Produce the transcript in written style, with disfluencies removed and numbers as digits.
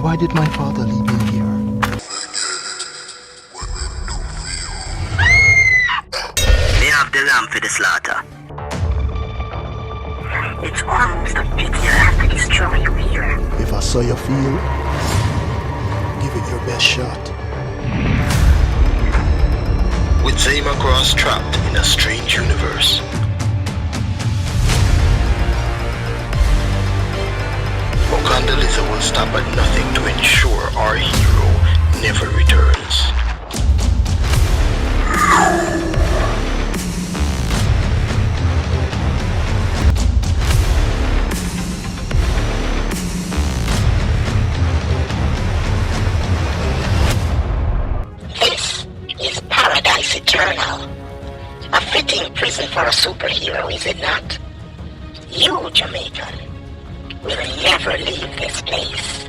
why did my father leave me here? They have the lamb for the slaughter. It's almost a pity I have to destroy you here. If I saw your field, give it your best shot. With Zayma Cross trapped in a strange universe. Wakanda Lizard will stop at nothing to ensure our hero never returns. This is Paradise Eternal. A fitting prison for a superhero, is it not? You, Jamaican, will never leave this place.